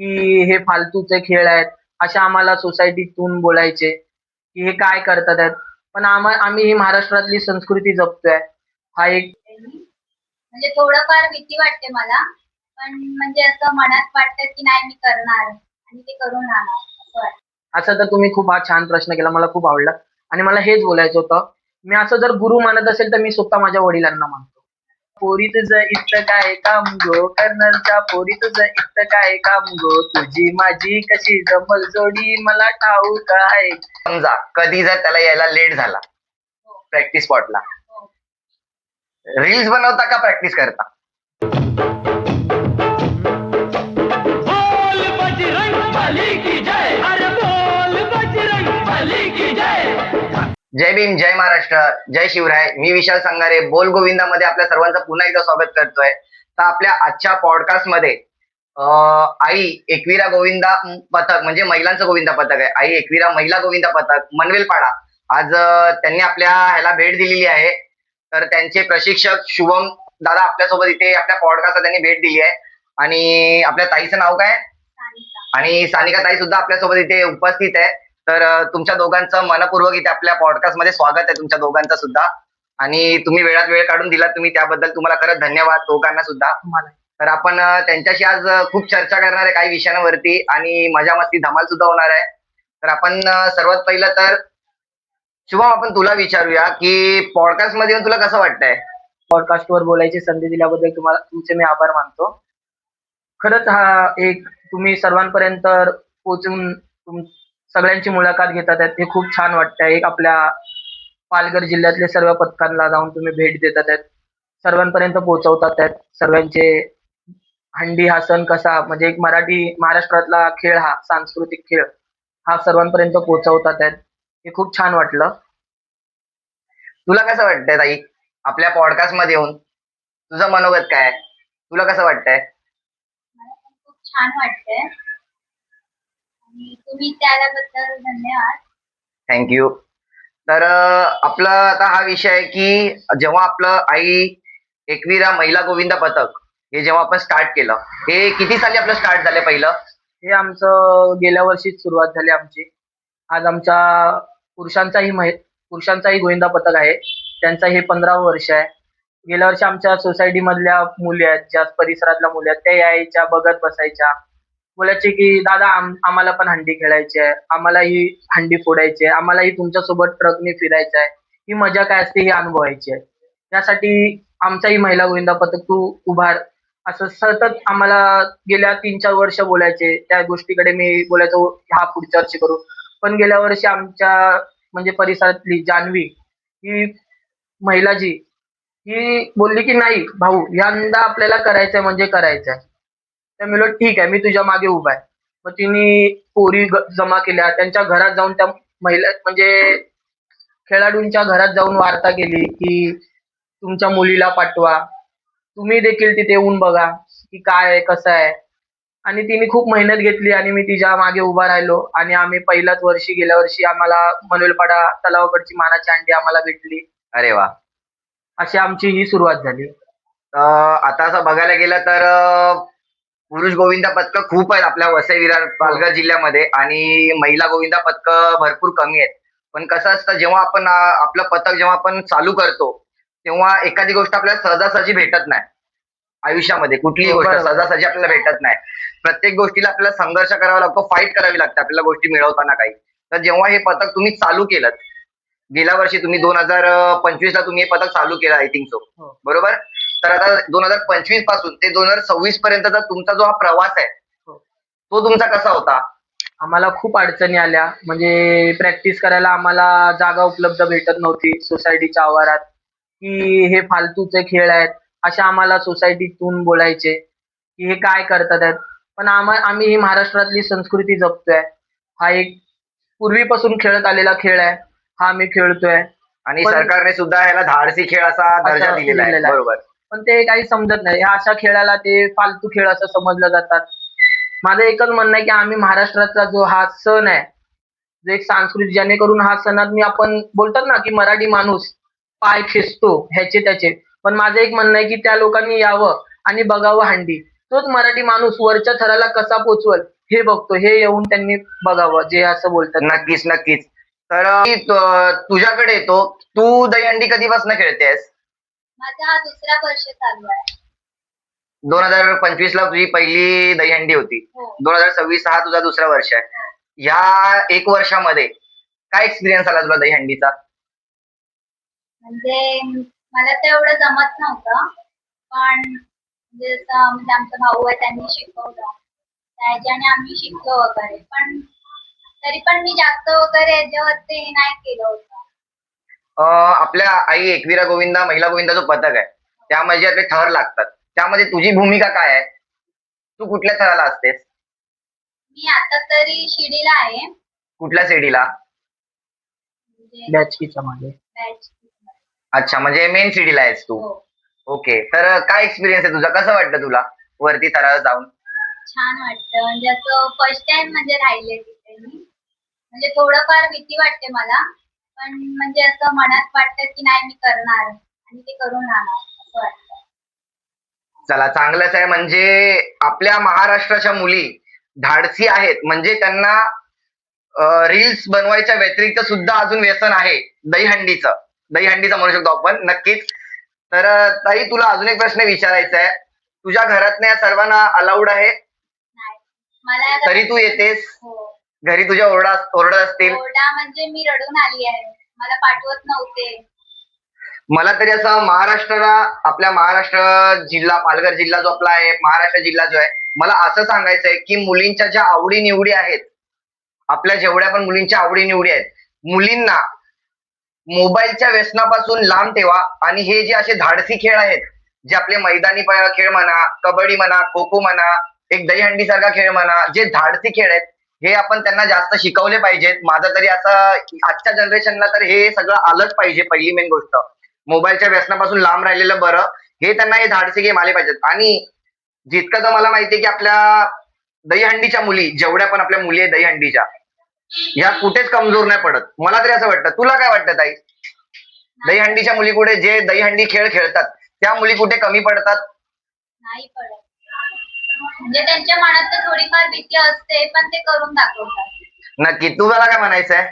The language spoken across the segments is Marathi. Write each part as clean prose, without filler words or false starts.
की हे फालतूचे खेळ आहेत, असे आम्हाला सोसायटीतून बोलायचे, की हे काय करतात आहेत. पण आम्ही ही महाराष्ट्रातली संस्कृती जपतोय. हा एक म्हणजे थोडंफार भीती वाटते मला, पण म्हणजे असं मनात वाटतं की नाही मी करणार आणि ते करून राहणार असं वाटतं. असं तर तुम्ही खूप हा छान प्रश्न केला. मला खूप आवडला आणि मला हेच बोलायचं होतं. मी असं जर गुरु मानत असेल तर मी स्वतः माझ्या वडिलांना मानतो. पोरी तुझं इथं काय काम गो, कर्नलच्या पोरी तुझं इथं काय काम गो, तुझी माझी कशी जमल जोडी मला ठाऊक आहे. समजा कधी जर त्याला यायला लेट झाला हो. प्रॅक्टिस स्पॉटला, हो. रील्स बनवता का प्रॅक्टिस करता? बोल बजरंग बली की जय, अरे बोल बजरंग बली की जय. जय भीम, जय महाराष्ट्र, जय शिवराय. मी विशाल संगारे बोल गोविंदामध्ये आपल्या सर्वांचं पुन्हा एकदा स्वागत करतोय. तर आपल्या आजच्या पॉडकास्ट मध्ये आई एकविरा गोविंदा पथक म्हणजे महिलांचं गोविंदा पथक आहे. आई एकविरा महिला गोविंदा पथक मनवेलपाडा आज त्यांनी आपल्या ह्याला भेट दिलेली आहे. तर त्यांचे प्रशिक्षक शुभम दादा आपल्यासोबत इथे आपल्या पॉडकास्टला त्यांनी भेट दिली आहे. आणि आपल्या ताईचं नाव काय? सानिका. आणि सानिका ताई सुद्धा आपल्यासोबत इथे उपस्थित आहे. तर तुमच्या दोघांचं मनपूर्वक इथे आपल्या पॉडकास्ट मध्ये स्वागत आहे तुमच्या दोघांचं सुद्धा. आणि तुम्ही वेळात वेळ काढून दिला तुम्ही त्याबद्दल तुम्हाला खरंच धन्यवाद दोघांना सुद्धा. तुम्हाला तर आपण त्यांच्याशी आज खूप चर्चा करणार आहे काही विषयांवरती आणि मजा मस्ती धमाल सुद्धा होणार आहे. तर आपण सर्वात पहिलं तर शुभम आपण तुला विचारूया की पॉडकास्ट मध्ये येऊन तुला कसं वाटतंय? पॉडकास्टवर बोलायची संधी दिल्याबद्दल तुमचे मी आभार मानतो. खरंच हा एक तुम्ही सर्वांपर्यंत पोहोचून सगळ्यांची मुलाखत घेतात आहेत, हे खूप छान वाटतंय. एक आपल्या पालघर जिल्ह्यातले सर्व पथकांना जाऊन तुम्ही भेट देतात आहेत, सर्वांपर्यंत पोहोचवतात आहेत. सर्वांचे हंडी हा सण कसा म्हणजे एक महाराष्ट्रातला खेळ हा सांस्कृतिक खेळ हा सर्वांपर्यंत पोहोचवतात आहेत, हे खूप छान वाटलं. तुला कसं वाटतंय ताई आपल्या पॉडकास्ट मध्ये येऊन? तुझं मनोगत काय? तुला कसं वाटतंय? मला पण खूप छान वाटतंय आणि तुम्ही त्याबद्दल धन्यवाद. थँक्यू. तर आपला आता हा विषय आहे की जेव्हा आपलं आई एकविरा महिला गोविंदा पथक हे जेव्हा आपण स्टार्ट केलं, हे किती साली आपलं स्टार्ट झालं पहिलं? हे आमचं गेल्या वर्षीच सुरुवात झाली आमची. आज आमचा पुरुषांचाही गोविंदा पथक आहे. त्यांचा हे 15वं वर्ष आहे. गेल्या वर्षी आमच्या सोसायटी मधल्या मुली आहेत, ज्या परिसरातल्या मुली आहेत, त्या यायच्या, बघत बसायच्या. बोलायचे की दादा आम्हाला पण हंडी खेळायची आहे, आम्हालाही हंडी फोडायची आहे, आम्हालाही तुमच्यासोबत ट्रकने फिरायचं आहे. ही मजा काय असते ही अनुभवायची आहे. त्यासाठी आमचाही महिला गोविंदा पथक तू उभार असं सतत आम्हाला गेल्या 3-4 वर्ष बोलायचे. त्या गोष्टीकडे मी बोलायचो हा पुढच्या वर्षी करू. पण गेल्या वर्षी आमच्या म्हणजे परिसरातली जान्हवी ही महिला जी ही बोलली की नाही भाऊ यंदा आपल्याला करायचंय म्हणजे करायचंय. तर मी म्हणलो ठीक आहे मी तुझ्या मागे उभा आहे. मग तिने पोरी जमा केल्या, त्यांच्या घरात जाऊन त्या महिला म्हणजे खेळाडूंच्या घरात जाऊन वार्ता केली की तुमच्या मुलीला पाठवा, तुम्ही देखील तिथे येऊन बघा की काय आहे कसं आहे. आणि तिने खूप मेहनत घेतली आणि मी तिच्या मागे उभा राहिलो आणि आम्ही पहिल्याच वर्षी गेल्या वर्षी आम्हाला मनवेलपाडा तलावाकडची मानाची अंडी आम्हाला भेटली. अरे वा. अशी आमची ही सुरुवात झाली. आता असं बघायला गेलं तर पुरुष गोविंदा पथक खूप आहेत आपल्या वसई विरार पालघर जिल्ह्यामध्ये आणि महिला गोविंदा पथक भरपूर कमी आहेत. पण कसं असतं जेव्हा आपण आपलं पथक जेव्हा आपण चालू करतो तेव्हा एखादी गोष्ट आपल्याला सहजासहजी भेटत नाही. आयुष्यामध्ये कुठलीही गोष्ट बरोबर. सहजासहजी आपल्याला भेटत नाही. प्रत्येक गोष्टीला आपल्याला संघर्ष करावा लागतो, फाईट करावी लागते आपल्याला गोष्टी मिळवताना काही. तर जेव्हा हे पथक तुम्ही चालू केलं गेल्या वर्षी तुम्ही 2025 ला तुम्ही हे पथक चालू केलं आय थिंक सो, हो. बरोबर? तर आता 2025 पासून ते 2026 पर्यंतचा तुमचा जो हा प्रवास आहे हो. तो तुमचा कसा होता? आम्हाला खूप अडचणी आल्या. म्हणजे प्रॅक्टिस करायला आम्हाला जागा उपलब्ध भेटत नव्हती सोसायटीच्या आवारात, की हे फालतूचे खेळ आहेत, असे आम्हाला सोसायटीतून बोलायचे, की हे काय करतात आहेत. पण आम्ही ही महाराष्ट्रातली संस्कृती जपतोय. हा एक पूर्वीपासून खेळत आलेला खेळ आहे. हा आम्ही खेळतोय. आणि पण सरकारने सुद्धा याला धाडसी खेळ असा दर्जा असं दिलेला आहे, दिलेलं आहे. बरोबर? पण ते काही समजत नाही. ह्या अशा खेळाला ते फालतू खेळ असं समजलं जातात. माझं एकच म्हणणं आहे की आम्ही महाराष्ट्राचा जो हा सण आहे, जो एक संस्कृती जेणेकरून हा सणात मी आपण बोलतात ना की मराठी माणूस पाय खेचतो ह्याचे त्याचे. पण माझं एक म्हणणं आहे की त्या लोकांनी यावं आणि बघावं हंडी. तोच मराठी माणूस वरच्या थराला कसा पोचवल हे बघतो. हे येऊन त्यांनी बघावं, जे असं बोलतात. नक्कीच नक्कीच. तर मी तुझ्याकडे येतो. तू दहीहंडी कधीपासून खेळतेस? माझा हा दुसरा वर्ष चालू आहे. 2025 ला तुझी पहिली दहीहंडी होती. हो. 2026 हा तुझा दुसरा वर्ष आहे. या 1 वर्षामध्ये काय एक्सपिरियन्स आला तुला दहीहंडीचा? म्हणजे मला तर एवढं जमत नव्हतं, पण जसं म्हणजे आमचा भाऊ आहे त्यांनी शिकवलं, त्याच्याने आम्ही शिकलो वगैरे. पण तरी पण मी जास्त वगैरे याच्यावरती नाही केलं होतं. आपल्या आई एकविरा गोविंदा महिला गोविंदा जो पथक आहे त्यामध्ये आपले थर लागतात, त्यामध्ये तुझी भूमिका काय आहे? तू कुठल्या थराला असतेस? मी आता तरी शिडीला आहे. कुठल्या सीडीला? म्हणजे बॅचकीच्या मागे. बॅच. अच्छा, म्हणजे मेन सीडीला आहेस तू. हो. ओके, तर काय एक्सपिरियन्स आहे तुझा? कसं वाटतं तुला वरती थराला जाऊन? छान वाटतं. म्हणजे असं फर्स्ट टाइम म्हणजे राहिले तिथे मी. म्हणजे थोडंफार भीती वाटते मला, पण म्हणजे असं मनात वाटतं की नाही मी करणार आणि ते करून राहणार असं वाटतं. चला, चांगलंच आहे. म्हणजे आपल्या महाराष्ट्राच्या मुली धाडसी आहेत. म्हणजे त्यांना रील्स बनवायच्या व्यतिरिक्त सुद्धा अजून व्यसन आहे दहीहंडीचं म्हणू शकतो आपण. नक्कीच. तर ताई, तुला अजून एक प्रश्न विचारायचा आहे. तुझ्या घरातल्या सर्वांना अलाउड आहे नाही. मला तरी तू येतेस? हो. घरी तुझ्या ओरडत असतील. ओरडा म्हणजे मी रडून आली आहे. मला पाठवत नव्हते. मला तरी असं आपल्या महाराष्ट्र जिल्हा, पालघर जिल्हा जो आपला आहे, महाराष्ट्र जिल्हा जो आहे, मला असं सांगायचं आहे की मुलींच्या ज्या आवडीनिवडी आहेत, आपल्या जेवढ्या पण मुलींच्या आवडीनिवडी आहेत, मुलींना मोबाईलच्या व्यसनापासून लांब ठेवा. आणि हे जे असे धाडसी खेळ आहेत, जे आपले मैदानी खेळ म्हणा, कबड्डी म्हणा, खो खो म्हणा, एक दहीहंडी सारखा खेळ म्हणा, जे धाडसी खेळ आहेत, हे आपण त्यांना जास्त शिकवले पाहिजेत. माझं तरी असं, आजच्या जनरेशनला तर हे सगळं आलंच पाहिजे. पहिली मेन गोष्ट, मोबाईलच्या व्यसनापासून लांब राहिलेलं बरं. हे त्यांना हे धाडसी गेम आले पाहिजेत. आणि जितकं तर मला माहितीये की आपल्या दहीहंडीच्या मुली, जेवढ्या पण आपल्या मुली आहेत दहीहंडीच्या, ह्या कुठेच कमजोर नाही पडत. मला तरी असं वाटतं. तुला काय वाटतं ताई? दहीहंडीच्या मुली कुठे, जे दहीहंडी खेळ खेळतात त्या मुली कुठे कमी पडतात? नाही पडत. म्हणजे त्यांच्या मनात तर थोडीफार भीती असते, पण ते करून दाखवतात. नक्की. तुम्हाला काय म्हणायचं आहे?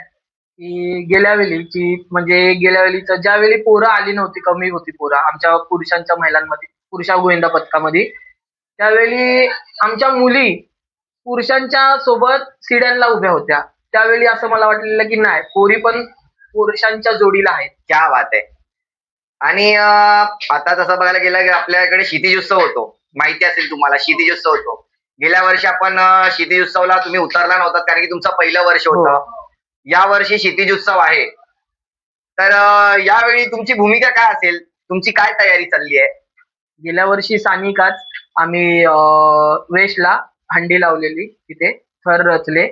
की गेल्या वेळीचं ज्यावेळी पोरं आली नव्हती, कमी होती पोरं आमच्या पुरुषांच्या महिलांमध्ये, पुरुषा गोविंदा पथकामध्ये, त्यावेळी आमच्या मुली पुरुषांच्या सोबत सिड्यांना उभ्या होत्या. त्यावेळी असं मला वाटलेलं की नाही, पोरी पण पुरुषांच्या जोडीला आहेत. क्या बात आहे. आणि आता तसं बघायला गेलं की आपल्याकडे क्षितिज उत्सव होतो. माहिती असेल तुम्हाला, क्षितिज उत्सव होतो. गेल्या वर्षी आपण क्षितिज उत्सवला तुम्ही उतरला नव्हता, कारण की तुमचं पहिलं वर्ष होतं. या वर्षी क्षितिज उत्सव आहे. तर यावेळी तुमची भूमिका काय असेल? तुमची काय तयारी चालली आहे? गेल्या वर्षी सानिकाच आम्ही वेशला हंडी लावलेली, तिथे थर रचले,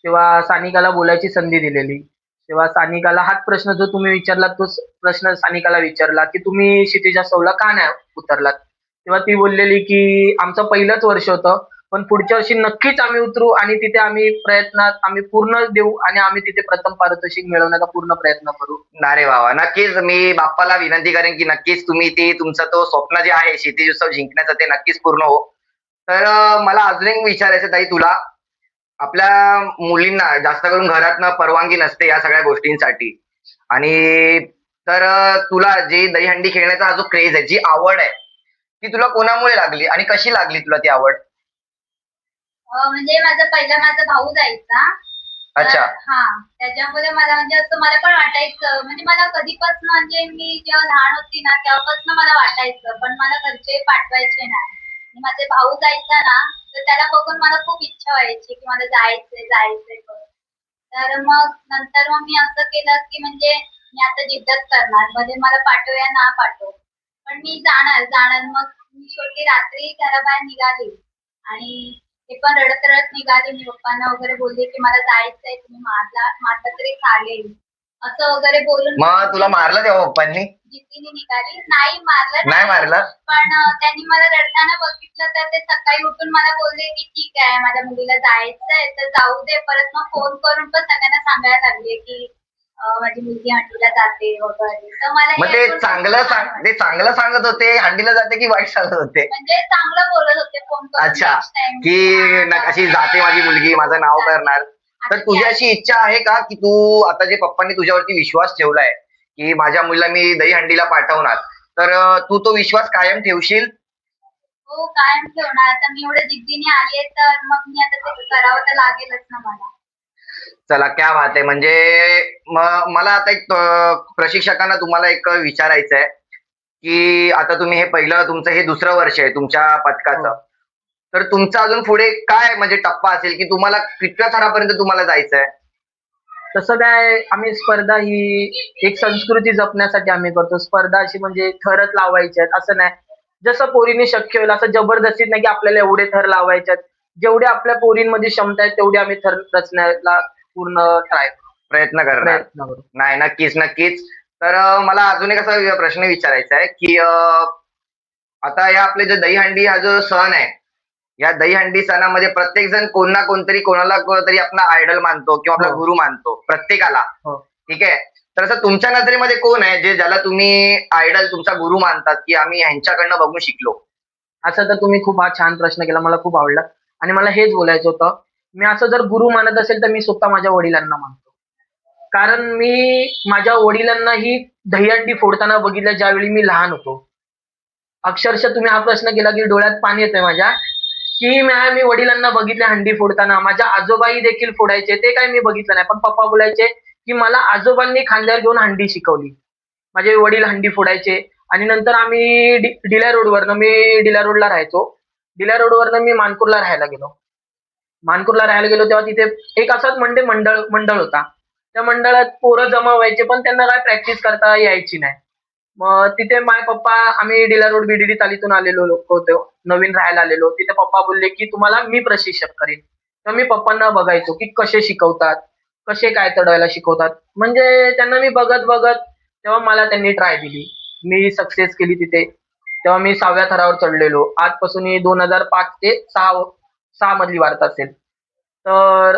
तेव्हा सानिकाला बोलायची संधी दिलेली. तेव्हा सानिकाला हाच प्रश्न जो तुम्ही विचारला, तोच प्रश्न सानिकाला विचारला की तुम्ही क्षितिजा सौला का नाही उतरलात. तेव्हा ती बोललेली की आमचं पहिलंच वर्ष होतं, पण पुढच्या वर्षी नक्कीच आम्ही उतरू आणि तिथे आम्ही पूर्ण देऊ आणि आम्ही तिथे प्रथम पारितोषिक मिळवण्याचा पूर्ण प्रयत्न करू. अरे वा, नक्कीच. मी बाप्पाला विनंती करेन की नक्कीच तुम्ही तुमचं तो स्वप्न जे आहे क्षितिज उत्सव जिंकण्याचं, ते नक्कीच पूर्ण हो. तर मला अजून एक विचारायचं ताई तुला. आपल्या मुलींना जास्त करून घरातनं परवानगी नसते या सगळ्या गोष्टींसाठी. आणि तर तुला जे दहीहंडी खेळण्याचा हा जो क्रेज आहे, जी आवड आहे, ती तुला कोणामुळे लागली आणि कशी लागली तुला ती आवड? म्हणजे माझा भाऊ जायचा. अच्छा. त्याच्यामुळे मला म्हणजे असं मला पण वाटायचं, म्हणजे मला कधीपासून, म्हणजे मी जेव्हा लहान होती ना तेव्हापासून मला वाटायचं, पण मला घरचे पाठवायचे नाही. आणि माझे भाऊ जायचा ना, तर त्याला बघून मला खूप इच्छा व्हायची की मला जायचंय करून. तर मग नंतर मी असं केलं की म्हणजे मी आता जिद्दच करणार, म्हणजे मला पाठव या ना पाठव, पण मी जाणार. मग मी शेवटी रात्री घराबाहेर निघाली आणि ते पण रडत रडत निघाले. मी पप्पांना वगैरे बोलले की मला जायचंय, तुम्ही मारलं तरी चालेल असं वगैरे बोलून. मग तुला मारलं तेव्हा पप्पांनी? जिद्दीने निघाली. नाही मारलं. नाही मारलं? पण त्यांनी मला रडताना बघितलं, तर ते सकाळी उठून मला बोलले की ठीक आहे, माझ्या मुलीला जायचंय तर जाऊ दे. परत मग फोन करून पण सगळ्यांना सांगायला लागले की माझी मुलगी हंडीला जाते वगैरे, तर मला मग हे ते ऐकून खूप चांगलं छान वाटलं. ते चांगलं सांगत होते हंडीला जाते की वाईट सांगत होते? म्हणजे चांगलं बोलत होते फोन करून अच्छा, next time. की अशी जाते माझी मुलगी माझं नाव करणार. तर आता तुझी ती अशी इच्छा आहे का की तू आता जे पप्पांनी तुझ्यावरती विश्वास ठेवलाय की माझ्या मुलीला मी दहीहंडीला पाठवणार, तर तू तो विश्वास कायम ठेवशील? हो कायम ठेवणार. आता मी एवढ्या जिद्दीने आलीये तर मग मी आता ते करावं तर लागेलच ना मला. चला क्या बात आहे. म्हणजे मला आता एक प्रशिक्षकांना तुम्हाला एक विचारायचं आहे की आता तुम्ही हे पहिलं तुमचं हे दुसरं वर्ष आहे तुमच्या पथकाचं. हो. तर तुमचं अजून पुढे काय म्हणजे टप्पा असेल की तुम्हाला कितव्या थरापर्यंत तुम्हाला जायचंय? तसं काय आम्ही स्पर्धा ही एक संस्कृती जपण्यासाठी आम्ही करतो. स्पर्धा अशी म्हणजे थरच लावायचे आहेत असं नाही. जसं पोरींनी शक्य होईल असं जबरदस्तीत नाही की आपल्याला एवढे थर लावायचे आहेत. जेवढे आपल्या पोरींमध्ये क्षमता आहे तेवढे आम्ही थर रचण्याला पूर्ण प्रयत्न करणार? प्रयत्न करू. नाही, नक्कीच नक्कीच. तर मला अजून एक असा प्रश्न विचारायचा आहे की आता या आपले जे दहीहंडी हा जो सण आहे, या दहीहंडी सणामध्ये प्रत्येक जण कोण ना कोणतरी कोणाला कोणतरी आपला आयडल मानतो किंवा आपला हो. गुरु मानतो प्रत्येकाला. हो. ठीक आहे. तर असं तुमच्या नजरेमध्ये कोण आहे जे ज्याला तुम्ही आयडल तुमचा गुरु मानतात की आम्ही ह्यांच्याकडनं बघून शिकलो? असं तर तुम्ही खूप हा छान प्रश्न केला. मला खूप आवडला आणि मला हेच बोलायचं होतं. मी असं जर गुरु मानत असेल तर मी स्वतः माझ्या वडिलांना मानतो. कारण मी माझ्या वडिलांनाही दहीहंडी फोडताना बघितलं ज्यावेळी मी लहान होतो. अक्षरशः तुम्ही हा प्रश्न केला की डोळ्यात पाणी येतंय माझ्या, की मी वडिलांना बघितले हंडी फोडताना. माझ्या आजोबाही देखील फोडायचे. ते काही मी बघितलं नाही. पण पप्पा बोलायचे, की मला आजोबांनी खांद्यावर घेऊन हंडी शिकवली. माझे वडील हंडी फोडायचे आणि नंतर आम्ही डिल्या रोडवरनं मी डिल्या रोडला राहायचो. डिल्या रोडवरनं मी मानपूरला राहायला गेलो. मानपूरला राहायला गेलो तेव्हा तिथे एक असाच मंडळ मंडळ होता. त्या मंडळात पोरं जमा व्हायचे पण त्यांना काय प्रॅक्टिस करता यायची नाही. मग तिथे पप्पा आम्ही डिला रोड बीडीडी तालीतून आलेलो लोक होतो. नवीन राहायला आलेलो. तिथे पप्पा बोलले, की तुम्हाला मी प्रशिक्षक करेन. तर मी पप्पांना बघायचो, की कसे शिकवतात, कसे काय चढवायला शिकवतात. म्हणजे त्यांना मी बघत तेव्हा मला त्यांनी ट्राय दिली. मी सक्सेस केली तिथे. तेव्हा मी 6व्या थरावर चढलेलो. आजपासून ही 2005 ते 6 मधली वार्ता असेल. तर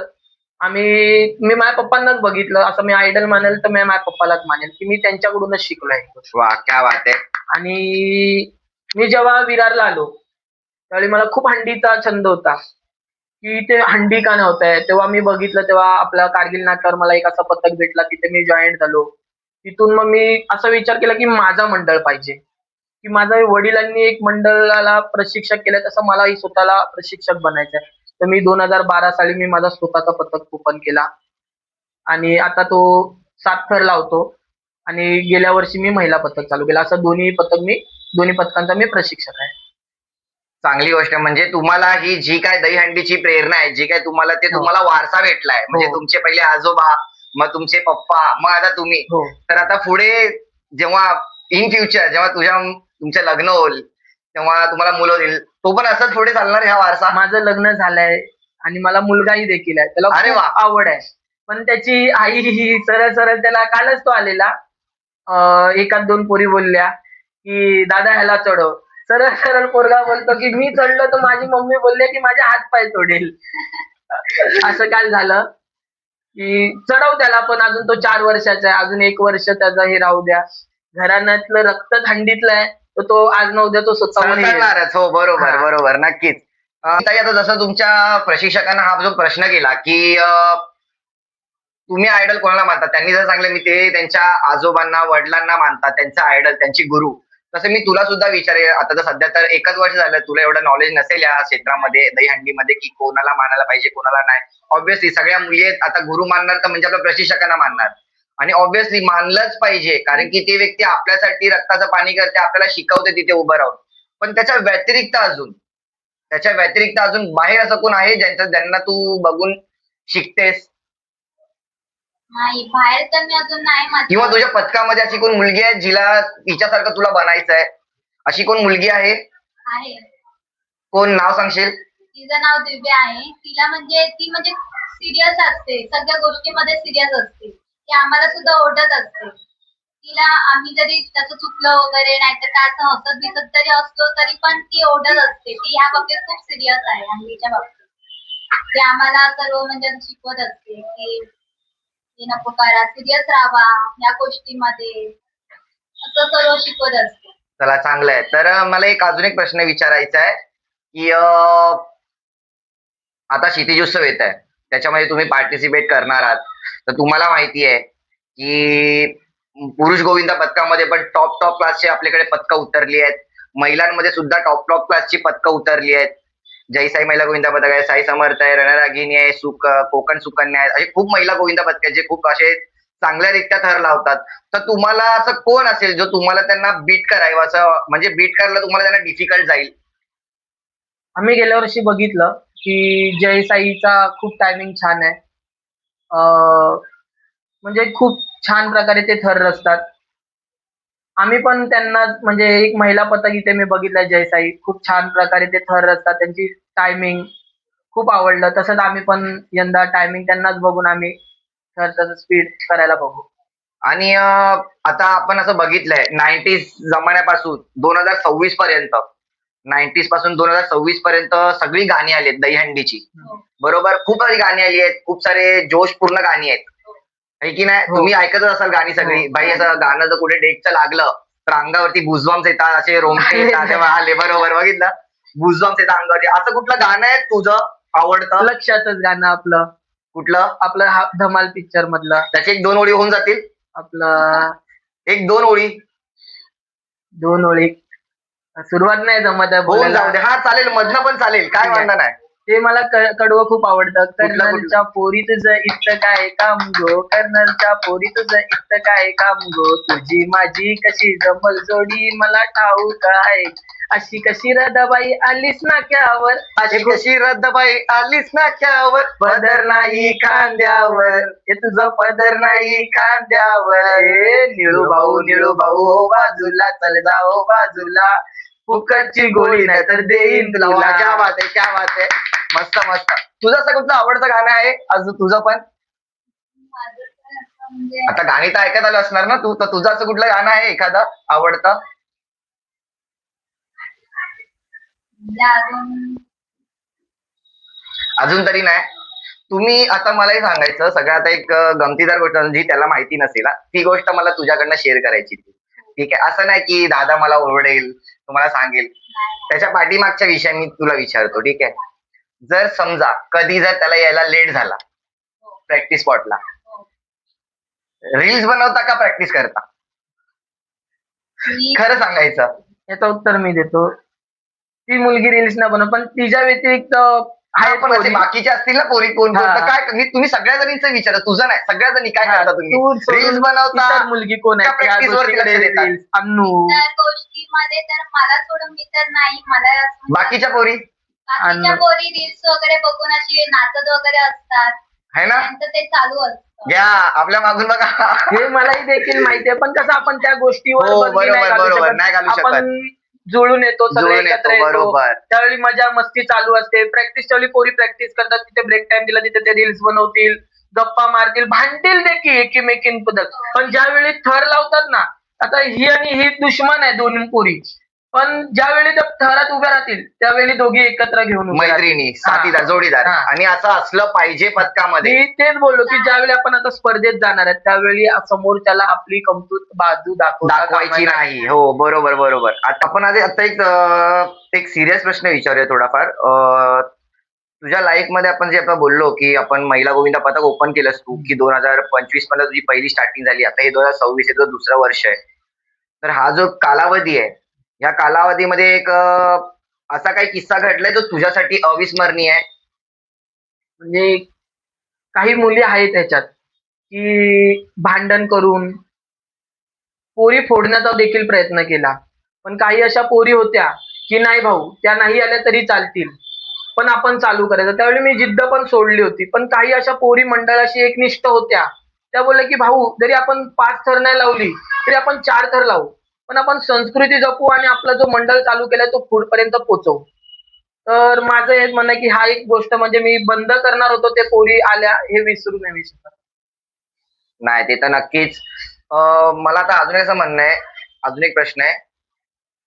मी माझ्या पप्पांनाच बघितलं. असं मी आयडल मानेल तर मी माझ्या पप्पालाच मानेल, की मी त्यांच्याकडूनच शिकलोय. वा क्या बात आहे. आणि मी जेव्हा विरारला आलो, त्यावेळी मला खूप हंडीचा छंद होता, की ते हंडी का नव्हतंय. तेव्हा मी बघितलं तेव्हा आपल्या कारगिल नाट्यावर मला एक असा पथक भेटला. तिथे मी जॉईन झालो. तिथून मग मी असा विचार केला, की माझा मंडळ पाहिजे, की माझ्या वडिलांनी एक मंडळाला प्रशिक्षक केलंय तसं मलाही स्वतःला प्रशिक्षक बनायचंय. तर मी 2012 साली मी माझा स्वतःचा पथक ओपन केला आणि आता तो 7 थर लावतो आणि गेल्या वर्षी मी महिला पथक चालू केलं. असं दोन्ही पथकांचा मी प्रशिक्षक आहे. चांगली गोष्ट आहे. म्हणजे तुम्हाला ही जी काय दहीहंडीची प्रेरणा आहे, जी काय तुम्हाला ते हो. तुम्हाला वारसा भेटलाय. म्हणजे हो. तुमचे पहिले आजोबा, मग तुमचे पप्पा, मग आता तुम्ही. हो. तर आता पुढे जेव्हा इन फ्युचर जेव्हा तुमचं लग्न होईल, तेव्हा तुम्हाला मुलं होईल, तो पण असंच पुढे चालणार हा वारसा? माझं लग्न झालंय आणि मला मुलगाही देखील आहे. त्याला अरे खूप वा. आवड आहे. पण त्याची आई ही सरळ त्याला कालच तो आलेला. 1-2 पोरी बोलल्या, की "दादा ह्याला चढव." सरळ पोरगा बोलतो, की "मी चढलो तर माझी मम्मी बोलली, की माझे हात-पाय तोडेल." असं काल झालं, की चढव त्याला पण अजून तो 4 वर्षाचा आहे. अजून 1 वर्ष त्याचं हे राहू द्या. घराण्यातलं रक्त थंडीतलं आहे. तर तो आज ना उद्या तो स्वतःहून येईल. सणसणारच. हो, बरोबर हां. बरोबर. नक्कीच. ताई आता जसं तुमच्या प्रशिक्षकांना हा जो प्रश्न केला, की तुम्ही आयडल कोणाला मानता? त्यांनी जर सांगितलं मी ते त्यांच्या आजोबांना, वडिलांना मानतात, त्यांचा आयडल, त्यांची गुरु. तसं मी तुला सुद्धा विचारेल, आता तर सध्या तर एकच वर्ष झालं, तुला एवढं नॉलेज नसेल या क्षेत्रामध्ये, दहीहंडीमध्ये, की कोणाला मानायला पाहिजे, कोणाला नाही. ऑब्व्हियसली सगळ्या मुली आहेत, आता गुरु मानणार तर म्हणजे आपल्या प्रशिक्षकांना मानणार. आणि ऑब्व्हियसली मानलंच पाहिजे, कारण की ती व्यक्ती आपल्यासाठी रक्ताचं पाणी करते, आपल्याला शिकवते तिथे उभं राहून. पण त्याच्या व्यतिरिक्त अजून बाहेर असं कोण आहे ज्यांना तू बघून शिकतेस? नाही बाहेर तर मी अजून नाही किंवा माझं तुझ्या पथकामध्ये अशी कोण मुलगी आहे जिला हिच्यासारखं तुला बनायचंय? अशी कोण मुलगी आहे? आहे. कोण नाव सांगशील? तिचं नाव दिव्या आहे. ती म्हणजे सिरियस असते. सगळ्या गोष्टीमध्ये सिरियस असते. ती आम्हाला सुद्धा ओरडत असते. तिला आम्ही जरी त्याचं चुकलं वगैरे नाहीतर काय असं हसत-बिसत जरी असलो तरी पण ती ओरडत असते. ती ह्या बाबतीत खूप सिरियस आहे हल्लीच्या बाबतीत. ती आम्हाला सर्व म्हणजे शिकवत असते, की हे नको करा, सिरियस राहा या गोष्टीमध्ये, असं सर्व शिकवत असते. चला चांगलं आहे. तर मला अजून एक प्रश्न विचारायचा आहे की आता क्षितिजोत्सव येत आहे, त्याच्यामध्ये तुम्ही पार्टिसिपेट करणार आहात. तर तुम्हाला माहिती आहे की पुरुष गोविंदा पथकामध्ये पण टॉप क्लासचे आपल्याकडे पदकं उतरली आहेत. महिलांमध्ये सुद्धा टॉप क्लासची पदकं उतरली आहेत. जय साई महिला गोविंदा पथक आहे, साई समर्थ आहे, रणरागिणी आहे, कोकण सुकन्या आहे, असे खूप महिला गोविंदा पथक आहेत जे खूप असे चांगल्यारीत्या थर लावतात. तर तुम्हाला असं कोण असेल जो तुम्हाला त्यांना बीट करावं, असं म्हणजे बीट करायला तुम्हाला त्यांना डिफिकल्ट जाईल? आम्ही गेल्या वर्षी बघितलं की जय साईचा खूप टायमिंग छान आहे. म्हणजे खूप छान प्रकारे ते थर रचतात. आम्ही पण त्यांना म्हणजे एक महिला पथक इथे मी बघितलंय जय साई, खूप छान प्रकारे ते थर रचतात. त्यांची टायमिंग खूप आवडलं. तसंच आम्ही पण यंदा टायमिंग त्यांनाच बघून आम्ही थरचं स्पीड करायला बघू. आणि आता आपण असं बघितलंय 90s जमान्यापासून 2026 पर्यंत, 90s पासून 2026 पर्यंत सगळी गाणी आलीत दहीहंडीची, बरोबर? खूप सारी गाणी आली आहेत, खूप सारे जोशपूर्ण गाणी आहेत, है की नाही? हो. तुम्ही ऐकतच असाल गाणी सगळी. हो. बाई असं गाणं जर कुठे डेटचं लागलं तर अंगावरती गुजबम्स येतात, असे रोमटे येतात. तेव्हा आले बरोबर, बघितलं? गुजबम्स येतात अंगावरती. असं कुठलं गाणं आहे तुझं आवडतं? लक्षातच गाणं आपलं कुठलं? आपलं हा धमाल पिक्चर मधलं त्याचे 1-2 ओळी होऊन जातील? आपलं 1-2 ओळी 2 ओळी सुरुवात नाही जमत आहे होऊन बोलायला. जाऊ दे. हा चालेल, मधनं पण चालेल, काय ठीक आहे. वांधा नाही. ते मला कडवं खूप आवडतं. कुठलं? कर्नलच्या पोरी तुझं इतकं काय काम गो, कर्नलच्या पोरी तुझं इतकं काय काम गो, तुझी माझी कशी जमल जोडी मला ठाऊक आहे, अशी कशी रदाबाई आलीस नाक्यावर, अशी कशी रद्दबाई आलीस नाक्यावर, पदर नाही खांद्यावर, हे तुझं पदर नाही खांद्यावर, ए निळू भाऊ हो बाजूला चल जाओ बाजूला, फुकटची गोळी नाही तर देईन तुला. तुला. क्या बात आहे, क्या बात आहे. मस्त मस्त. तुझं असं कुठलं आवडतं गाणं आहे अजून तुझं पण? माझं पण असं म्हणजे आता गाणी तर ऐकत आलं असणार ना तू, तर तुझं असं कुठलं गाणं आहे एखादं आवडतं? म्हणजे अजून अजून तरी नाही. तुम्ही आता मलाही सांगायचं सगळ्यात एक गमतीदार गोष्ट जी त्याला माहिती नसेल हा, ती गोष्ट मला तुझ्याकडनं शेअर करायची ती. ठीक आहे? असं नाही की दादा मला ओरडेल, तुम्हाला सांगेल. त्याच्या पाठीमागच्या विषय मी तुला विचारतो, ठीक आहे? जर समजा कधी जर त्याला यायला लेट झाला प्रॅक्टिस स्पॉटला, रील्स बनवता का प्रॅक्टिस करता? मी खरं सांगायचं. याचं उत्तर मी देतो. ती मुलगी रील्स न बनव, पण तिच्या व्यतिरिक्त हा, आहेत पण असे पोरी. बाकीचे असतील ना पोरी कोण कोण, हा. तर काय तुम्ही सगळ्या जणींचं विचारा, तुझं नाही, सगळ्या जणी काय हा, करता तू तुम्ही? सोडून रील्स बनवता इतर मुलगी कोण का आहे या practice वरती गोष्टीकडे लक्ष देतात? रील्स अन्नू त्या गोष्टीमध्ये तर मला सोडून मी तर नाही, मला असं म्हणजे बाकीच्या पोरी बाकीच्या आणि- पोरी रील्स वगैरे बघून अशी नाचत वगैरे असतात, है ना? त्यांचं ते चालू असतं. घ्या आपल्या मागून बघा. हे मलाही देखील माहितीये, पण कसं आपण त्या गोष्टीवर हो, बंदी नाही बरोबर, घालू बरोबर, शकत. नाही घालू आपण जुळून येतो, सगळे जुळून एकत्र येतो, येतो. बरोबर. त्यावेळी मजा मस्ती चालू असते. प्रॅक्टिसच्या वेळी पोरी प्रॅक्टिस करतात, तिथे ब्रेक टाइम दिला तिथे ते रील्स बनवतील, गप्पा मारतील, भांडतील देखील एकमेकींबद्दल. पण ज्यावेळी थर लावतात ना, आता ही आणि ही दुश्मन आहे दोन्ही पोरी, पण ज्यावेळी त्या थरात उभ्या राहतील त्यावेळी दोघी एकत्र घेऊन उभ्या राहतील. मैत्रिणी, साथीदार, हा. जोडीदार, हा. आणि असं असलं पाहिजे पथकामध्ये. मी तेच बोललो की ज्यावेळी आपण आता स्पर्धेत जाणार आहे त्यावेळी समोरच्याला आपली कमतूत बाजू दाखवायची नाही. हो, बरोबर बरोबर. आता आपण आता एक सिरियस प्रश्न विचारूया थोडाफार. तुझ्या लाईफ मध्ये आपण जे आता बोललो की आपण महिला गोविंदा पथक ओपन केलंस तू, की 2025 मध्ये तुझी पहिली स्टार्टिंग झाली, आता हे 2026 हे दुसरं वर्ष आहे. तर हा जो कालावधी आहे, या कालावधीमध्ये एक असा काही किस्सा घडलाय जो तुझ्यासाठी अविस्मरणीय आहे? म्हणजे काही मुली आहेत त्याच्यात की भांडण करून पोरी फोडण्याचा देखील प्रयत्न केला, पण काही अशा पोरी होत्या की नाही भाऊ त्या नाही आल्या तरी चालतील पण आपण चालू करायचं. त्यावेळी मी जिद्द पण सोडली होती. पण काही अशा पोरी मंडळाशी एकनिष्ठ होत्या, त्या बोलल्या की भाऊ जरी आपण 5 थर नाही लावली तरी आपण 4 थर लावू, पण आपण संस्कृती जपू आणि आपला जो मंडळ चालू केलाय तो पुढपर्यंत पोहोचवू. तर माझं हेच म्हणणं आहे की हा एक गोष्ट म्हणजे मी बंद करणार होतो, ते पोरी आल्या हे विसरू नाही शकत. नाही, ते तर नक्कीच. मला आता अजून असं म्हणणं आहे, अजून एक प्रश्न आहे.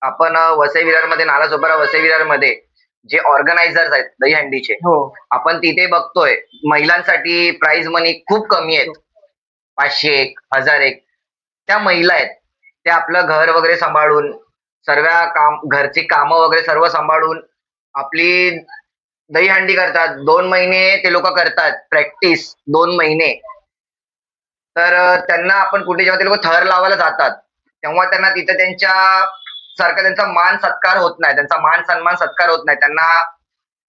आपण वसई विरारमध्ये, नालासोपारा वसई विरारमध्ये जे ऑर्गनायझर्स आहेत दहीहंडीचे, हो आपण तिथे बघतोय महिलांसाठी प्राइज मनी खूप कमी आहेत. 501, 1001 त्या महिला आहेत. त्या आपलं घर वगैरे सांभाळून, सर्व घरची कामं वगैरे सर्व सांभाळून आपली दहीहंडी करतात. 2 महिने ते लोक करतात प्रॅक्टिस, 2 महिने. तर त्यांना आपण कुठे जेव्हा ते लोक थर लावायला जातात, तेव्हा त्यांना तिथे सारखा त्यांचा मान सत्कार होत नाही, त्यांचा मान सन्मान सत्कार होत नाही. त्यांना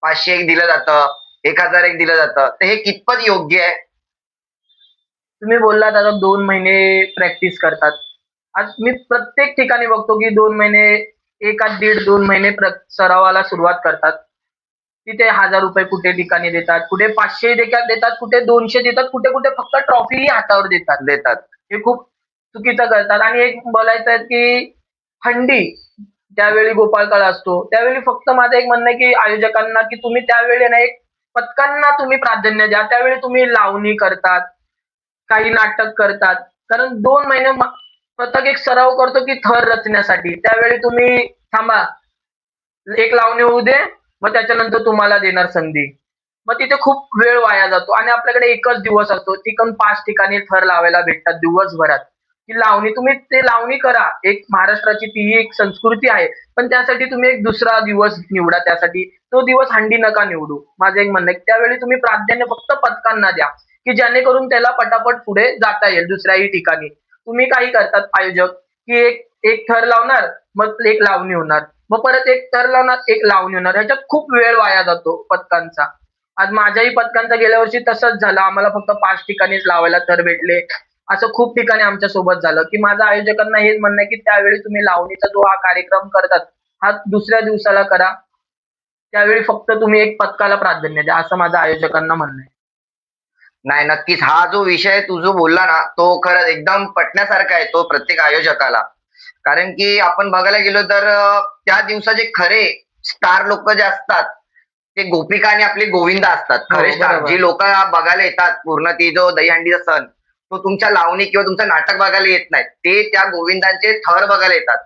501 दिलं जातं, 1001 दिलं जातं. तर हे कितपत योग्य आहे? तुम्ही बोललात आता 2 महिने प्रॅक्टिस करतात. आज मी प्रत्येक ठिकाणी बघतो की 2 महिने, 1.5-1.5-2 महिने सरावाला सुरुवात करतात. तिथे ₹1000 कुठे ठिकाणी देतात, कुठे 500 देतात, कुठे 200 देतात, कुठे कुठे फक्त ट्रॉफीही हातावर देतात. हे खूप चुकीचं करतात. आणि एक बोलायचं आहे की हंडी त्यावेळी गोपाळकाळ असतो, त्यावेळी फक्त माझं एक म्हणणं आहे की आयोजकांना की तुम्ही त्यावेळी ना एक पथकांना तुम्ही प्राधान्य द्या. त्यावेळी तुम्ही लावणी करतात, काही नाटक करतात. कारण 2 महिने पथक एक सराव करतो की थर रचण्यासाठी. त्यावेळी तुम्ही थांबा, एक लावणी होऊ दे, मग त्याच्यानंतर तुम्हाला देणार संधी. मग तिथे खूप वेळ वाया जातो आणि आपल्याकडे एकच दिवस असतो. तिकडून 5 ठिकाणी थर लावायला भेटतात दिवसभरात. की लावणी तुम्ही ते लावणी करा. एक महाराष्ट्राची तीही एक संस्कृती आहे. पण त्यासाठी तुम्ही एक दुसरा दिवस निवडा त्यासाठी. तो दिवस हंडी नका निवडू. माझं एक म्हणणं आहे. त्यावेळी तुम्ही प्राधान्य फक्त पथकांना द्या, की जेणेकरून त्याला पटापट पुढे जाता येईल दुसऱ्याही ठिकाणी. तुम्ही काही करतात आयोजक, की एक एक थर लावणार, मग एक लावणी होणार. मग परत एक थर लावणार, एक लावणी होणार. ह्याच्यात खूप वेळ वाया जातो पथकांचा. आज माझ्याही पथकांचं गेल्या वर्षी तसंच झालं. आम्हाला फक्त 5 ठिकाणीच लावायला थर भेटले. असं खूप ठिकाणी आमच्या सोबत झालं, की माझं आयोजकांना हेच म्हणणं आहे, की त्यावेळी तुम्ही लावणीचा जो हा कार्यक्रम करतात, हा दुसऱ्या दिवसाला करा. त्यावेळी फक्त तुम्ही एक पथकाला प्राधान्य द्या, असं माझं आयोजकांना म्हणणं आहे. नाही, नक्कीच. हा जो विषय तू जो बोलला ना, तो खरंच एकदम पटण्यासारखा आहे तो प्रत्येक आयोजकाला. कारण की आपण बघायला गेलो तर त्या दिवसाचे खरे स्टार लोक जे असतात, ते गोपिका आणि आपले गोविंदा असतात. खरे हो, स्टार बरोबर. जी लोक बघायला येतात पूर्ण ती जो दहीहंडीचा सण, तो तुमच्या लावणी किंवा तुमचं नाटक बघायला येत नाहीत. ते त्या गोविंदांचे थर बघायला येतात.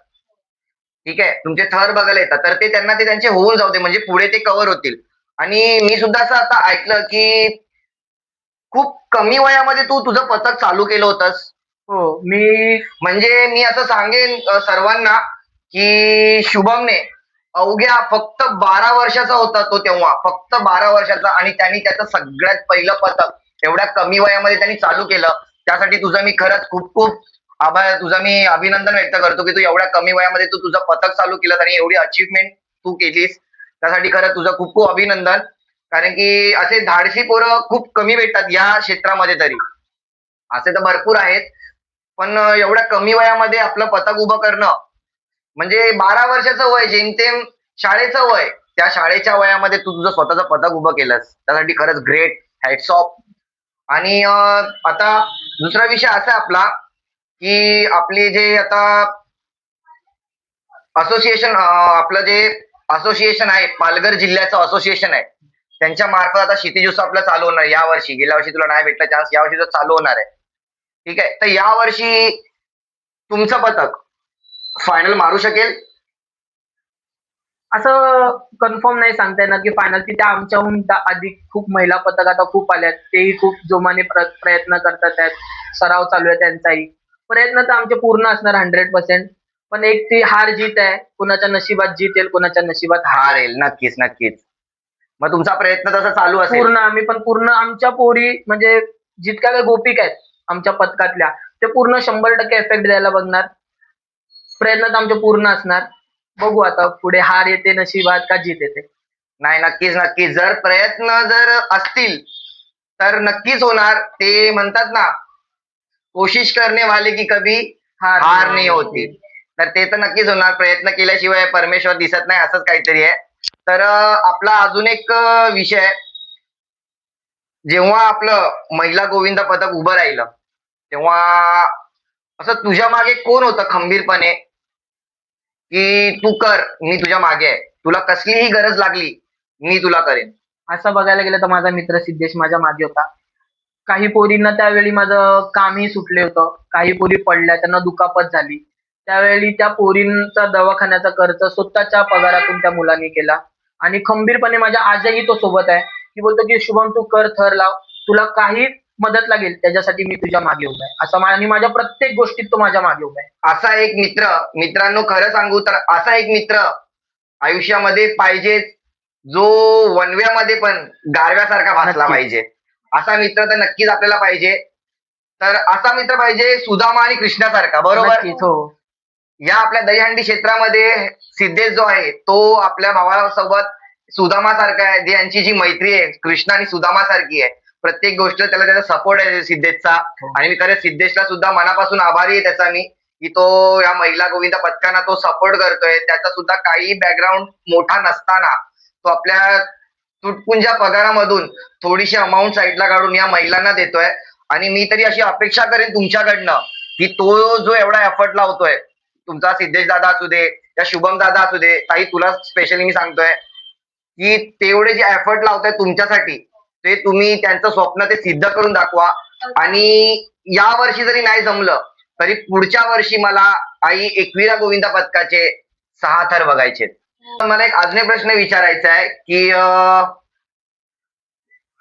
ठीक आहे, तुमचे थर बघायला येतात. तर ते त्यांना ते त्यांचे होऊन जाऊ दे, म्हणजे पुढे ते कव्हर होतील. आणि मी सुद्धा असं आता ऐकलं की खूप कमी वयामध्ये तू तुझं पथक चालू केलं होतंस. हो, मी म्हणजे मी असं सांगेन सर्वांना की शुभमने अवघ्या फक्त 12 वर्षाचा होता तो तेव्हा, फक्त 12 वर्षाचा, आणि त्यांनी त्याचं सगळ्यात पहिलं पथक एवढ्या कमी वयामध्ये त्यांनी चालू केलं. त्यासाठी तुझं मी खरंच खूप खूप आभार, तुझं मी अभिनंदन व्यक्त करतो की तू एवढ्या कमी वयामध्ये तू तुझं पथक चालू केलं आणि एवढी अचीवमेंट तू केलीस. त्यासाठी खरंच तुझं खूप खूप अभिनंदन. कारण की असे धाडसी पोरं खूप कमी भेटतात या क्षेत्रामध्ये. तरी असे तर भरपूर आहेत, पण एवढ्या कमी वयामध्ये आपलं पथक उभं करणं म्हणजे 12 वर्षाचं वय जेमतेम शाळेचं वय, त्या शाळेच्या वयामध्ये तू तुझं स्वतःचं पथक उभं केलंस, त्यासाठी खरंच ग्रेट, हॅट्स ऑफ. आणि आता दुसरा विषय असा आहे आपला की आपले जे आता असोसिएशन, आपलं जे असोसिएशन आहे, पालघर जिल्ह्याचं असोसिएशन आहे, त्यांच्या मार्फत आता क्षितिज उत्सव आपला चालू होणार या वर्षी. गेल्या वर्षी तुला नाही भेटला चान्स, या वर्षी तो चालू होणार आहे. ठीक आहे, तर या वर्षी तुमचं पथक फायनल मारू शकेल? असं कन्फर्म नाही सांगता येणार की फायनल. तिथे आमच्याहून अधिक खूप महिला पथक आता खूप आल्यात. तेही खूप जोमाने प्रयत्न करतात आहेत. सराव चालू आहे त्यांचाही. प्रयत्न तर आमचे पूर्ण असणार 100%. पण एक ती हार जीत आहे. कुणाच्या नशिबात जीत येईल, कुणाच्या नशिबात हार. हार येईल, नक्कीच नक्कीच. मग तुमचा प्रयत्न तसा चालू असेल. पूर्ण आम्ही पण पूर्ण आमच्या पोरी म्हणजे जितक्या काही गोपिका आहेत आमच्या पथकातल्या, ते पूर्ण 100% एफेक्ट द्यायला बघणार. प्रयत्न तर आमचे पूर्ण असणार. बघू आता पुढे हार येते नशिबात का जीत येते. नाही, नक्कीच नक्कीच. जर प्रयत्न जर असतील तर नक्कीच होणार. ते म्हणतात ना, कोशिश करने वाले की कभी हार नाही होती. तर ते तर नक्कीच होणार. प्रयत्न केल्याशिवाय परमेश्वर दिसत नाही, असंच काहीतरी आहे. तर आपला अजून एक विषय आहे. जेव्हा आपलं महिला गोविंद पथक उभं राहिलं, तेव्हा असं तुझ्या मागे कोण होतं खंबीरपणे की तू कर, मी तुझ्या मागे आहे, तुला कसलीही गरज लागली मी तुला करेन? असं बघायला गेलं तर माझा मित्र सिद्धेश माझ्या मागे होता. काही पोरींना त्यावेळी माझं कामही सुटले होतं. काही पोरी पडल्या, त्यांना दुखापत झाली. त्यावेळी त्या पोरींचा दवाखान्याचा खर्च स्वतःच्या पगारातून त्या मुलांनी केला. आणि खंबीरपणे माझ्या आजही तो सोबत आहे, की बोलतो की शुभम तू कर, थर लाव. तुला काही मदत लागेल त्याच्यासाठी मी तुझ्या मागे उभा आहे असं आणि माझ्या प्रत्येक गोष्टीत तो माझ्या मागे उभा आहे. असा एक मित्रांनो खरं सांगू तर असा एक मित्र आयुष्यामध्ये पाहिजे जो वनव्यामध्ये पण गारव्यासारखा भासला नक्कीच. पाहिजे. असा मित्र तर नक्कीच आपल्याला पाहिजे. तर असा मित्र पाहिजे सुदामा आणि कृष्णासारखा, बरोबर. नक्कीच हो. या आपल्या दहीहंडी क्षेत्रामध्ये सिद्धेश जो आहे तो आपल्या भावासोबत सुदामासारखा आहे. जी यांची जी मैत्री आहे कृष्ण आणि सुदामा सारखी आहे. प्रत्येक गोष्ट त्याला त्याचा सपोर्ट आहे सिद्धेशचा. आणि मी खरंच सिद्धेशला सुद्धा मनापासून आभारी आहे त्याचा मी, की तो या महिला गोविंद पथकांना तो सपोर्ट करतोय. त्याचा सुद्धा काही बॅकग्राऊंड मोठा नसताना तो आपल्या तुटपुंजा पगारामधून थोडीशी अमाऊंट साईडला काढून या महिलांना देतोय. आणि मी तरी अशी अपेक्षा करेन तुमच्याकडनं की तो जो एवढा एफर्ट लावतोय, तुमचा सिद्धेश दादा असू दे या शुभम दादा असू दे, ताई तुला स्पेशली मी सांगतोय की तेवढे जे एफर्ट लावताय तुमच्यासाठी ते तुम्ही त्यांचं स्वप्न ते सिद्ध करून दाखवा. आणि या वर्षी जरी नाही जमलं तरी पुढच्या वर्षी मला आई एकविरा गोविंदा पथकाचे 6 थर बघायचे. मला एक अजून एक प्रश्न विचारायचा आहे की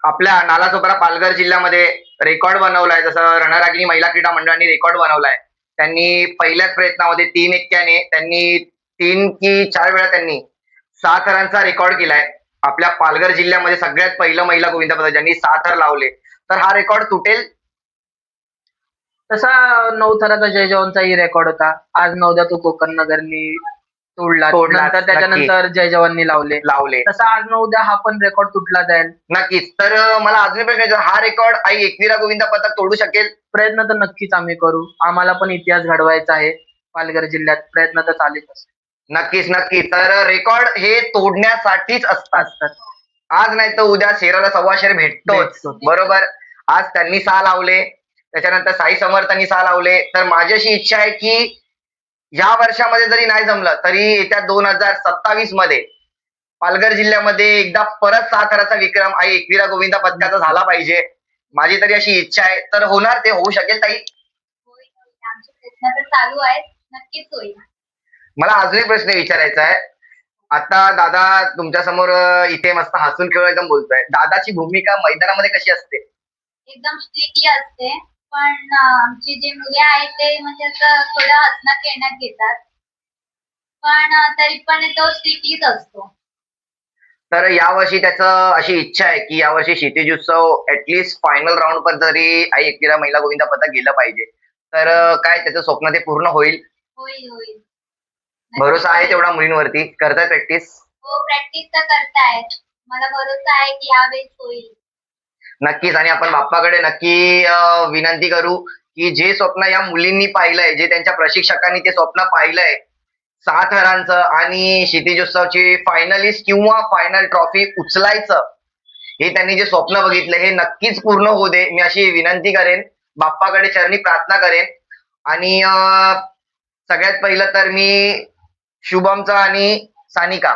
आपल्या नालासोपारा पालघर जिल्ह्यामध्ये रेकॉर्ड बनवलाय, जसं रणरागिणी महिला क्रीडा मंडळाने रेकॉर्ड बनवलाय. त्यांनी पहिल्याच प्रयत्नामध्ये 3 एक्क्याने त्यांनी 3 की 4 वेळा त्यांनी 6 थरांचा रेकॉर्ड केलाय. आपल्या पालघर जिल्ह्यामध्ये सगळ्यात पहिलं महिला गोविंदा पथक ज्यांनी 6 थर लावले. तर हा रेकॉर्ड तुटेल? तसा 9 थराचा जय जवानचाही रेकॉर्ड होता. आज 9दा तो कोकण नगरनी तोडला. तोडलाच, नंतर त्याच्यानंतर जय जवाननी लावले. तसा आज 9दा हा पण रेकॉर्ड तुटला जाईल. नक्कीच. तर मला अजून एक प्रश्न विचारायचा, हा रेकॉर्ड आई एकविरा गोविंदा पथक तोडू शकेल? प्रयत्न तर नक्कीच आम्ही करू. आम्हाला पण इतिहास घडवायचा आहे पालघर जिल्ह्यात. प्रयत्न तर चालूच असतात. नक्कीच. तर रेकॉर्ड हे तोडण्यासाठीच असतात. असतात. आज नाही तर उद्या शेराला सव्वा शेर भेटतोच, भेटतो. बरोबर. आज त्यांनी 6 लावले, त्याच्यानंतर साई समर्थांनी 6 लावले. तर माझी अशी इच्छा आहे की या वर्षामध्ये जरी नाही जमलं तरी येत्या 2027 मध्ये पालघर जिल्ह्यामध्ये एकदा परत 6 थराचा विक्रम आई एकविरा गोविंदा पथकाचा झाला पाहिजे. माझी तरी अशी इच्छा आहे. तर होणार, ते होऊ शकेल ताई? होईल, होईल. आमचे प्रयत्न तर चालू आहेत. नक्कीच होईल. मला अजून एक प्रश्न विचारायचा आहे. आता दादा तुमच्या समोर इथे मस्त हसून खेळून एकदम बोलतोय. दादाची भूमिका मैदानामध्ये कशी असते? एकदम स्ट्रिक्टली असते. पण आमची जी मुले आहेत ते म्हणजे असं थोडं हसण्यात खेळण्यात घेतात. पण तरी पण तो स्ट्रिक्टलीच असतो. तर यावर्षी त्याचं अशी इच्छा आहे की यावर्षी क्षितिज उत्सव ऍटलीस्ट फायनल राऊंड पर्यंत तरी आई एकविरा महिला गोविंदा पथक गेलं पाहिजे. तर काय त्याचं स्वप्न ते पूर्ण होईल? होईल, होईल. भरोसा आहे तेवढा मुलींवरती? करताय प्रॅक्टिस? हो, प्रॅक्टिस तर करतायत. मला भरोसा आहे की ह्यावेळेस होईल. नक्कीच. आणि आपण बाप्पाकडे नक्की विनंती करू की जे स्वप्न या मुलींनी पाहिलंय, जे त्यांच्या प्रशिक्षकांनी ते स्वप्न पाहिलंय 6 थरांचं आणि क्षितिजोत्सवची फायनलिस्ट किंवा फायनल ट्रॉफी उचलायचं, हे त्यांनी जे स्वप्न बघितलं हे नक्कीच पूर्ण होऊ दे. मी अशी विनंती करेन, बाप्पाकडे चरणी प्रार्थना करेन. आणि सगळ्यात पहिलं तर मी शुभमचा आणि सानिका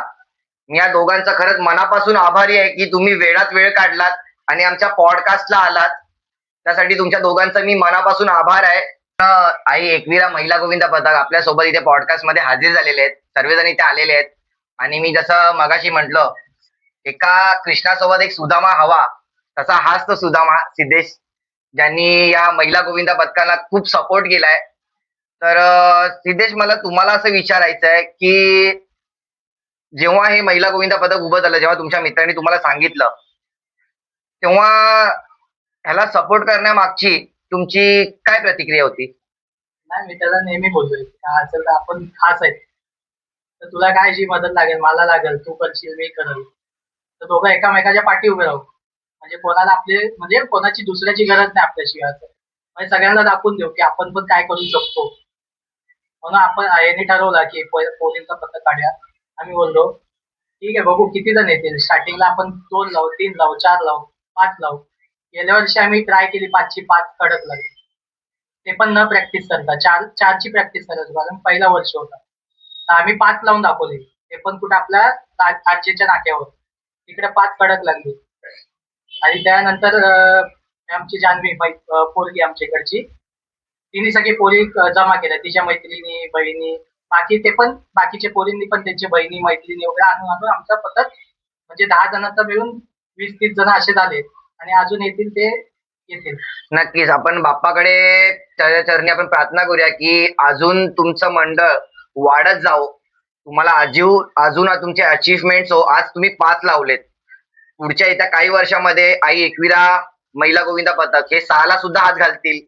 मी या दोघांचा खरंच मनापासून आभारी आहे की तुम्ही वेळात वेळ काढलात आणि आमच्या पॉडकास्टला आलात. त्यासाठी तुमच्या दोघांचा मी मनापासून आभार आहे. आई एकविरा महिला गोविंदा पथक आपल्यासोबत इथे पॉडकास्ट मध्ये हजर झालेले आहेत. सर्वजण इथे आलेले आहेत. आणि मी जसं मगाशी म्हटलं, एका कृष्णासोबत एक सुदामा हवा, तसा हाच तो सुदामा सिद्धेश, ज्यांनी या महिला गोविंदा पथकाला खूप सपोर्ट केलाय. तर सिद्धेश, मला तुम्हाला असं विचारायचं आहे की जेव्हा हे महिला गोविंदा पथक उभं झालं, जेव्हा तुमच्या मित्रांनी तुम्हाला सांगितलं, तेव्हा ह्याला सपोर्ट करण्यामागची तुमची काय प्रतिक्रिया होती? नाही, मी त्याला नेहमी बोलतोय का असेल तर आपण खास आहेत, तर तुला काय जी मदत लागेल मला लागेल, तू करशील मी करेल, तर दोघं एकामेकाच्या पाठी उभे राहू. म्हणजे कोणाला म्हणजे कोणाची दुसऱ्याची गरज नाही आपल्याशिवाय. म्हणजे सगळ्यांना दाखवून देऊ की आपण पण काय करू शकतो. म्हणून आपण याने ठरवलं की पोलिंगचा पथक काढूया. आम्ही बोललो ठीक आहे, बघू किती जण येतील. स्टार्टिंगला आपण 2 लावू, 3 लावू, 4 लावू, 5 लावू. गेल्या वर्षी आम्ही ट्राय केली 5ची 5 कडक लागली. ते पण न प्रॅक्टिस करता 4ची प्रॅक्टिस करत होतो, कारण पहिला वर्ष होता. तर आम्ही 5 लावून दाखवले. ते पण कुठे आपल्या आजीच्या नाक्यावर. तिकडे 5 कडक लागली. आणि त्यानंतर आमची जान्हवी पोरगी आमच्या इकडची, तिने सगळी पोरी जमा केल्या, तिच्या मैत्रिणी, बहिणी, बाकीचे पोरींनी पण त्यांच्या बहिणी, मैत्रिणी वगैरे आणून आमचा पथक म्हणजे 10 जणांचा मिळून 20-30 जण असे झाले. आणि अजून येतील ते येतील. नक्कीच आपण बाप्पाकडे त्याच्या चरणी आपण प्रार्थना करूया की अजून तुमचं मंडळ वाढत जाओ, तुम्हाला अजून तुमचे अचीवमेंट हो. आज तुम्ही 5 लावलेत, पुढच्या येत्या काही वर्षामध्ये आई एकविरा महिला गोविंदा पथक हे 6ला सुद्धा हात घालतील,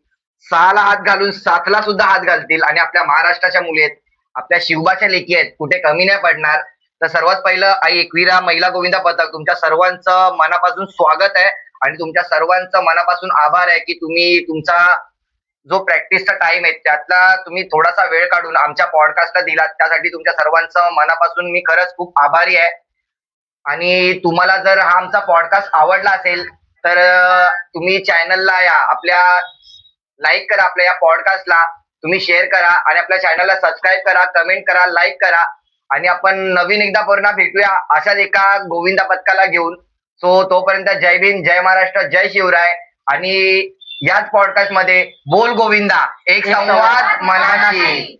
6ला हात घालून 7ला सुद्धा हात घालतील आणि आपल्या महाराष्ट्राच्या मुली आहेत, आपल्या शिवबाच्या लेकी आहेत, कुठे कमी नाही पडणार. तर सर्वात पहिलं आई एकविरा महिला गोविंदा पथक तुमच्या सर्वांचं मनापासून स्वागत आहे आणि तुमच्या सर्वांचं मनापासून आभार आहे की तुम्ही तुमचा जो प्रॅक्टिसचा टाइम आहे त्यातला तुम्ही थोडासा वेळ काढून आमच्या पॉडकास्टला दिलात, त्यासाठी तुमच्या सर्वांचं मनापासून मी खरंच खूप आभारी आहे. आणि तुम्हाला जर हा आमचा पॉडकास्ट आवडला असेल तर तुम्ही चॅनलला या, आपल्या लाईक करा, आपल्या या पॉडकास्टला तुम्ही शेअर करा आणि आपल्या चॅनलला सबस्क्राईब करा, कमेंट करा, लाईक करा आणि आपण नवीन एकदा पुन्हा भेटूया अशाच एका गोविंदा पथकाला घेऊन. सो तोपर्यंत जय भीम, जय महाराष्ट्र, जय शिवराय. आणि याच पॉडकास्ट मध्ये बोल गोविंदा, एक संवाद मनाशी.